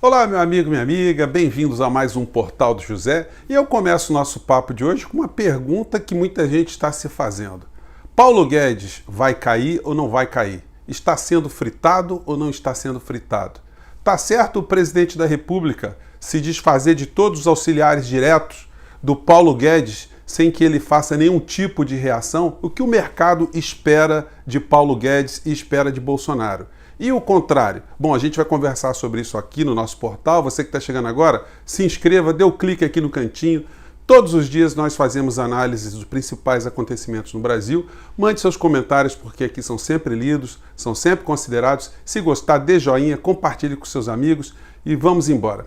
Olá, meu amigo, minha amiga, bem-vindos a mais um Portal do José. E eu começo o nosso papo de hoje com uma pergunta que muita gente está se fazendo. Paulo Guedes vai cair ou não vai cair? Está sendo fritado ou não está sendo fritado? Tá certo o presidente da República se desfazer de todos os auxiliares diretos do Paulo Guedes sem que ele faça nenhum tipo de reação? O que o mercado espera de Paulo Guedes e espera de Bolsonaro? E o contrário? Bom, a gente vai conversar sobre isso aqui no nosso portal. Você que está chegando agora, se inscreva, dê o clique aqui no cantinho. Todos os dias nós fazemos análises dos principais acontecimentos no Brasil. Mande seus comentários, porque aqui são sempre lidos, são sempre considerados. Se gostar, dê joinha, compartilhe com seus amigos e vamos embora.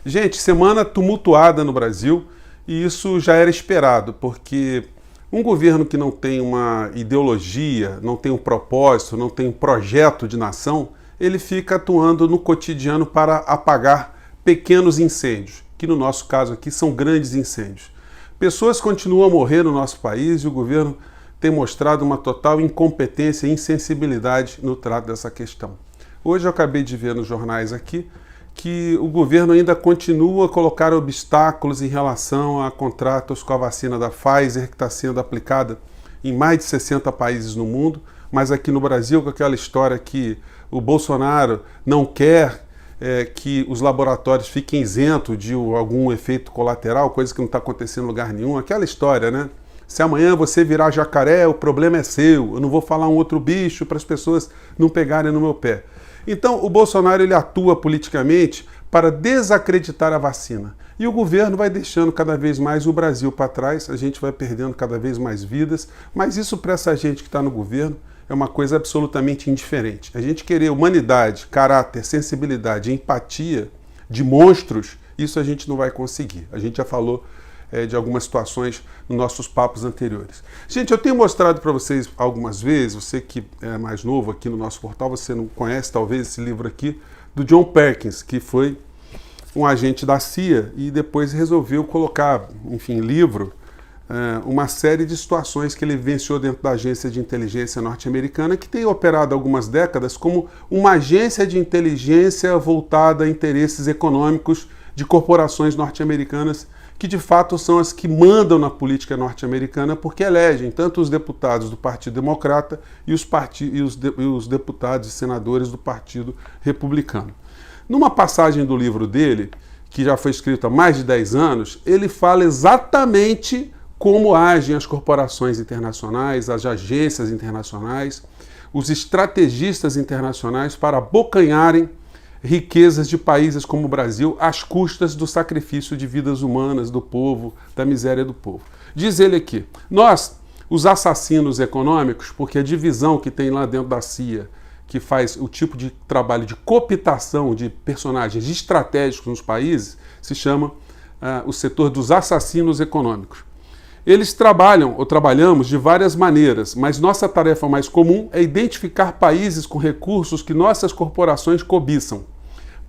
Gente, semana tumultuada no Brasil e isso já era esperado, porque um governo que não tem uma ideologia, não tem um propósito, não tem um projeto de nação, ele fica atuando no cotidiano para apagar pequenos incêndios, que no nosso caso aqui são grandes incêndios. Pessoas continuam a morrer no nosso país e o governo tem mostrado uma total incompetência e insensibilidade no trato dessa questão. Hoje eu acabei de ver nos jornais aqui que o governo ainda continua a colocar obstáculos em relação a contratos com a vacina da Pfizer, que está sendo aplicada em mais de 60 países no mundo, mas aqui no Brasil, com aquela história que o Bolsonaro não quer que os laboratórios fiquem isentos de algum efeito colateral, coisa que não está acontecendo em lugar nenhum, aquela história, né? Se amanhã você virar jacaré, o problema é seu, eu não vou falar um outro bicho para as pessoas não pegarem no meu pé. Então, o Bolsonaro ele atua politicamente para desacreditar a vacina. E o governo vai deixando cada vez mais o Brasil para trás, a gente vai perdendo cada vez mais vidas, mas isso para essa gente que está no governo é uma coisa absolutamente indiferente. A gente querer humanidade, caráter, sensibilidade, empatia de monstros, isso a gente não vai conseguir. A gente já falou de algumas situações nos nossos papos anteriores. Gente, eu tenho mostrado para vocês algumas vezes, você que é mais novo aqui no nosso portal, você não conhece talvez esse livro aqui, do John Perkins, que foi um agente da CIA e depois resolveu colocar, enfim, livro, uma série de situações que ele vivenciou dentro da agência de inteligência norte-americana, que tem operado há algumas décadas como uma agência de inteligência voltada a interesses econômicos de corporações norte-americanas que de fato são as que mandam na política norte-americana, porque elegem tanto os deputados do Partido Democrata e os deputados e senadores do Partido Republicano. Numa passagem do livro dele, que já foi escrito há mais de 10 anos, ele fala exatamente como agem as corporações internacionais, as agências internacionais, os estrategistas internacionais para abocanharem riquezas de países como o Brasil às custas do sacrifício de vidas humanas do povo, da miséria do povo. Diz ele aqui, nós, os assassinos econômicos, porque a divisão que tem lá dentro da CIA, que faz o tipo de trabalho de cooptação de personagens estratégicos nos países, se chama o setor dos assassinos econômicos. Eles trabalham ou trabalhamos de várias maneiras, mas nossa tarefa mais comum é identificar países com recursos que nossas corporações cobiçam.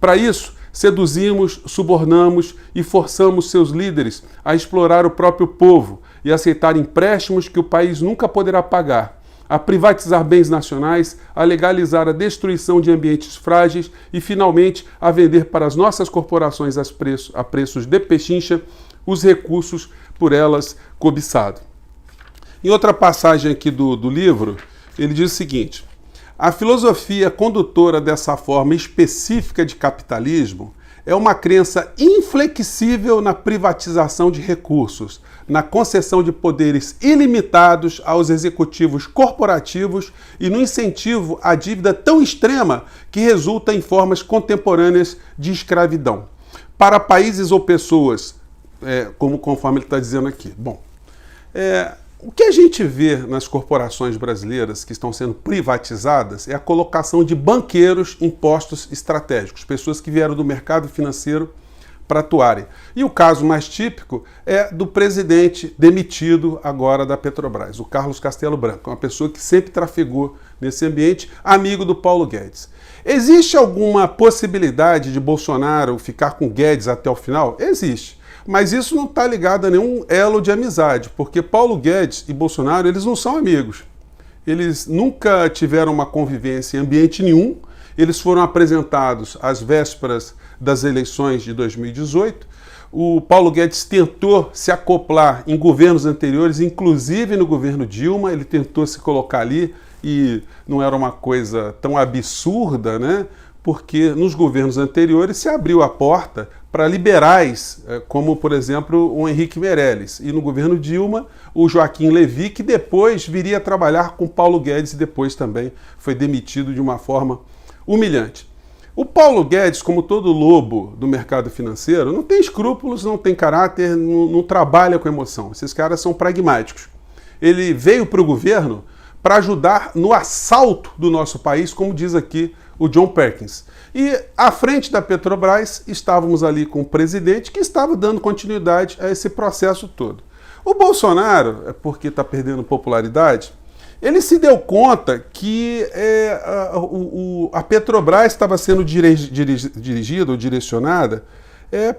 Para isso, seduzimos, subornamos e forçamos seus líderes a explorar o próprio povo e aceitar empréstimos que o país nunca poderá pagar, a privatizar bens nacionais, a legalizar a destruição de ambientes frágeis e, finalmente, a vender para as nossas corporações a preços de pechincha os recursos por elas cobiçados. Em outra passagem aqui do livro, ele diz o seguinte: a filosofia condutora dessa forma específica de capitalismo é uma crença inflexível na privatização de recursos, na concessão de poderes ilimitados aos executivos corporativos e no incentivo à dívida tão extrema que resulta em formas contemporâneas de escravidão. Para países ou pessoas, conforme ele está dizendo aqui. Bom, o que a gente vê nas corporações brasileiras que estão sendo privatizadas é a colocação de banqueiros em postos estratégicos, pessoas que vieram do mercado financeiro para atuarem. E o caso mais típico é do presidente demitido agora da Petrobras, o Carlos Castelo Branco, uma pessoa que sempre trafegou nesse ambiente, amigo do Paulo Guedes. Existe alguma possibilidade de Bolsonaro ficar com Guedes até o final? Existe. Mas isso não está ligado a nenhum elo de amizade, porque Paulo Guedes e Bolsonaro, eles não são amigos. Eles nunca tiveram uma convivência em ambiente nenhum Eles foram apresentados às vésperas das eleições de 2018. O Paulo Guedes tentou se acoplar em governos anteriores, inclusive no governo Dilma, ele tentou se colocar ali e não era uma coisa tão absurda, né? Porque nos governos anteriores se abriu a porta para liberais, como, por exemplo, o Henrique Meirelles. E no governo Dilma, o Joaquim Levy, que depois viria a trabalhar com Paulo Guedes e depois também foi demitido de uma forma humilhante. O Paulo Guedes, como todo lobo do mercado financeiro, não tem escrúpulos, não tem caráter, não trabalha com emoção. Esses caras são pragmáticos. Ele veio para o governo para ajudar no assalto do nosso país, como diz aqui o John Perkins. E à frente da Petrobras estávamos ali com o presidente que estava dando continuidade a esse processo todo. O Bolsonaro, porque está perdendo popularidade, ele se deu conta que a Petrobras estava sendo dirigida ou direcionada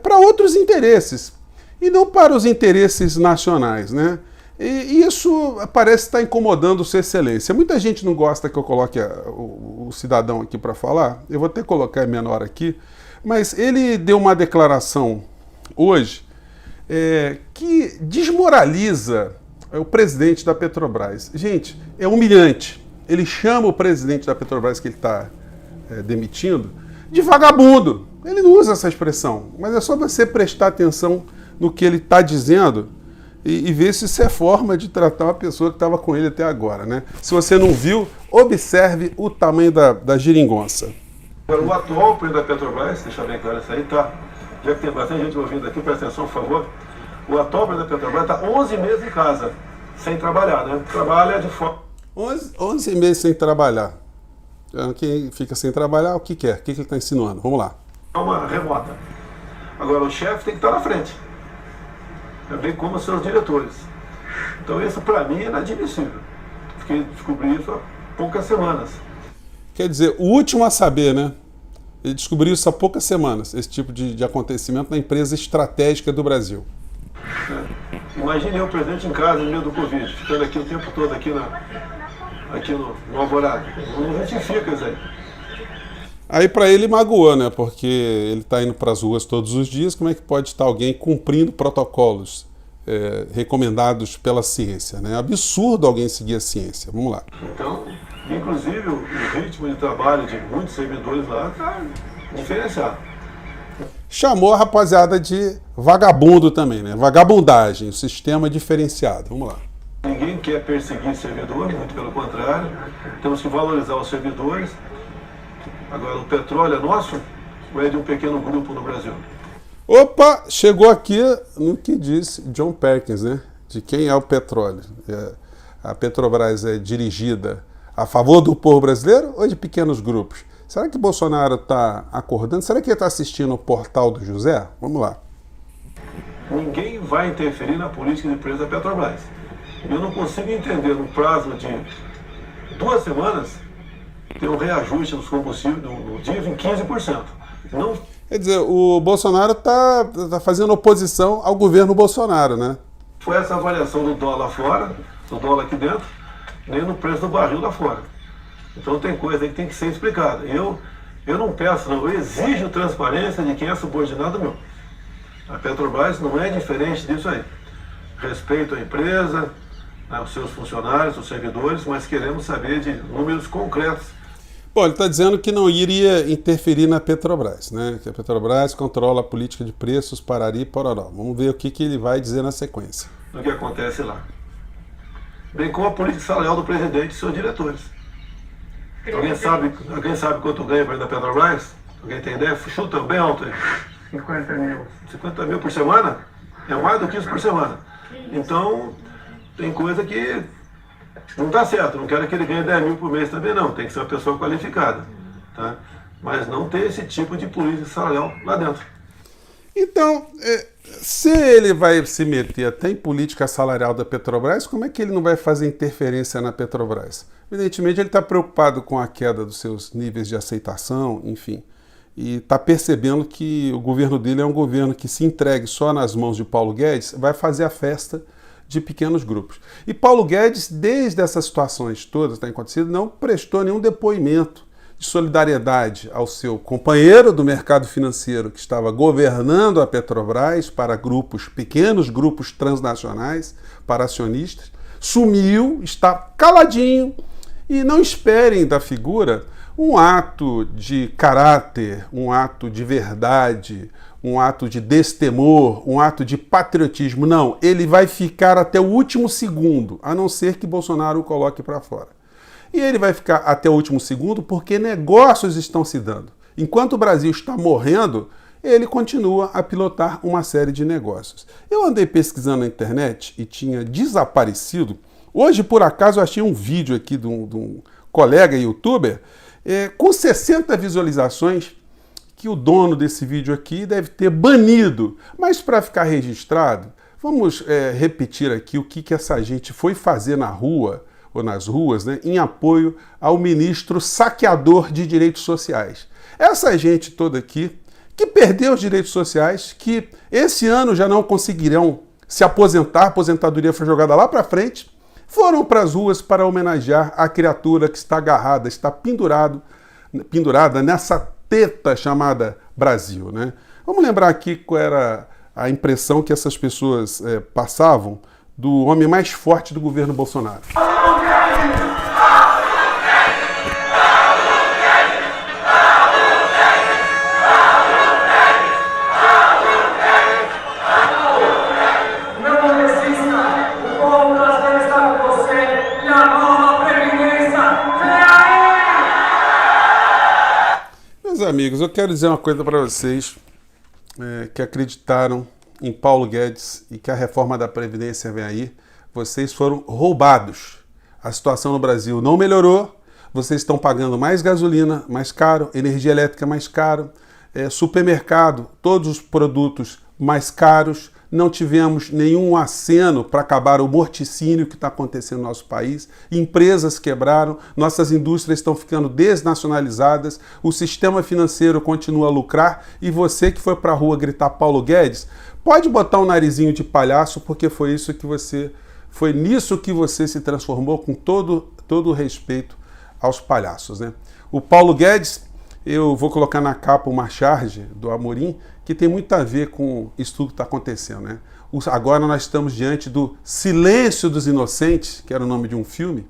para outros interesses e não para os interesses nacionais, né? E isso parece estar incomodando Sua Excelência. Muita gente não gosta que eu coloque o cidadão aqui para falar. Eu vou até colocar menor aqui. Mas ele deu uma declaração hoje que desmoraliza o presidente da Petrobras. Gente, é humilhante. Ele chama o presidente da Petrobras, que ele está demitindo, de vagabundo. Ele não usa essa expressão, mas é só você prestar atenção no que ele está dizendo e ver se isso é forma de tratar uma pessoa que estava com ele até agora, né? Se você não viu, observe o tamanho da geringonça. O atual presidente da Petrobras, deixa bem claro isso aí, tá? Já que tem bastante gente ouvindo aqui, presta atenção, por favor. O atual presidente da Petrobras está 11 meses em casa, sem trabalhar, né? Trabalha de forma... 11 meses sem trabalhar. Quem fica sem trabalhar, o que quer? O que ele está ensinando? Vamos lá. Uma remota. Agora, o chefe tem que estar na frente. Bem como os seus diretores. Então isso para mim é inadmissível. Fiquei descobri isso há poucas semanas. Quer dizer, o último a saber, né? Ele descobriu isso há poucas semanas, esse tipo de acontecimento na empresa estratégica do Brasil. Imagine eu, presidente, em casa, no meio do Covid, ficando aqui o tempo todo aqui no Alvorada. Não justifica isso aí. Aí para ele magoou, né? Porque ele está indo para as ruas todos os dias, como é que pode estar alguém cumprindo protocolos recomendados pela ciência, né? É absurdo alguém seguir a ciência. Vamos lá. Então, inclusive o ritmo de trabalho de muitos servidores lá está diferenciado. Chamou a rapaziada de vagabundo também, né? Vagabundagem, o sistema diferenciado. Vamos lá. Ninguém quer perseguir servidores, muito pelo contrário. Temos que valorizar os servidores. Agora, o petróleo é nosso ou é de um pequeno grupo no Brasil? Opa, chegou aqui no que disse John Perkins, né? De quem é o petróleo. A Petrobras é dirigida a favor do povo brasileiro ou de pequenos grupos? Será que Bolsonaro está acordando? Será que ele está assistindo o Portal do José? Vamos lá. Ninguém vai interferir na política de preço da Petrobras. Eu não consigo entender, no prazo de 2 semanas, ter um reajuste dos combustíveis no diesel em 15%. Não... Quer dizer, o Bolsonaro está fazendo oposição ao governo Bolsonaro, né? Foi essa avaliação do dólar fora, do dólar aqui dentro, nem no preço do barril lá fora. Então tem coisa aí que tem que ser explicada. Eu não peço, não, eu exijo transparência de quem é subordinado meu. A Petrobras não é diferente disso aí. Respeito à empresa, né, os seus funcionários, os servidores, mas queremos saber de números concretos. Bom, ele está dizendo que não iria interferir na Petrobras, né? Que a Petrobras controla a política de preços, parari e pororó. Vamos ver o que ele vai dizer na sequência. O que acontece lá. Bem como a política salarial do presidente e seus diretores. Alguém sabe quanto ganha da Petrobras? Alguém tem ideia? Chuta bem alto aí. 50 mil. 50 mil por semana? É mais do que isso por semana. Então, tem coisa que não está certo. Não quero que ele ganhe 10 mil por mês também, não. Tem que ser uma pessoa qualificada. Tá? Mas não ter esse tipo de política salarial lá dentro. Então, se ele vai se meter até em política salarial da Petrobras, como é que ele não vai fazer interferência na Petrobras? Evidentemente, ele está preocupado com a queda dos seus níveis de aceitação, enfim, e está percebendo que o governo dele é um governo que, se entregue só nas mãos de Paulo Guedes, vai fazer a festa de pequenos grupos. E Paulo Guedes, desde essas situações todas que têm acontecido, não prestou nenhum depoimento de solidariedade ao seu companheiro do mercado financeiro que estava governando a Petrobras para pequenos grupos transnacionais, para acionistas, sumiu, está caladinho, e não esperem da figura um ato de caráter, um ato de verdade, um ato de destemor, um ato de patriotismo. Não, ele vai ficar até o último segundo, a não ser que Bolsonaro o coloque para fora. E ele vai ficar até o último segundo porque negócios estão se dando. Enquanto o Brasil está morrendo, ele continua a pilotar uma série de negócios. Eu andei pesquisando na internet e tinha desaparecido. Hoje, por acaso, eu achei um vídeo aqui de um colega youtuber com 60 visualizações que o dono desse vídeo aqui deve ter banido. Mas para ficar registrado, vamos repetir aqui o que essa gente foi fazer na rua, ou nas ruas, né, em apoio ao ministro saqueador de direitos sociais. Essa gente toda aqui, que perdeu os direitos sociais, que esse ano já não conseguirão se aposentar, a aposentadoria foi jogada lá para frente, foram para as ruas para homenagear a criatura que está agarrada, está pendurada nessa teta chamada Brasil, né? Vamos lembrar aqui qual era a impressão que essas pessoas passavam do homem mais forte do governo Bolsonaro. Meus amigos, eu quero dizer uma coisa para vocês que acreditaram em Paulo Guedes e que a reforma da Previdência vem aí. Vocês foram roubados. A situação no Brasil não melhorou. Vocês estão pagando mais gasolina, mais caro, energia elétrica mais caro, supermercado, todos os produtos mais caros. Não tivemos nenhum aceno para acabar o morticínio que está acontecendo no nosso país. Empresas quebraram, nossas indústrias estão ficando desnacionalizadas, o sistema financeiro continua a lucrar e você que foi para a rua gritar Paulo Guedes, pode botar um narizinho de palhaço porque foi nisso que você se transformou, com todo o respeito aos palhaços, né? O Paulo Guedes, eu vou colocar na capa uma charge do Amorim, que tem muito a ver com isso tudo que está acontecendo, né? Agora nós estamos diante do Silêncio dos Inocentes, que era o nome de um filme,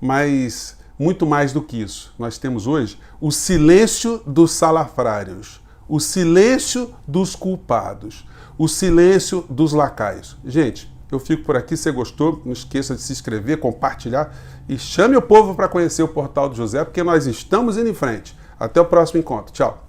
mas muito mais do que isso. Nós temos hoje o silêncio dos salafrários, o silêncio dos culpados, o silêncio dos lacaios. Gente, eu fico por aqui. Se você gostou, não esqueça de se inscrever, compartilhar e chame o povo para conhecer o Portal do José, porque nós estamos indo em frente. Até o próximo encontro. Tchau.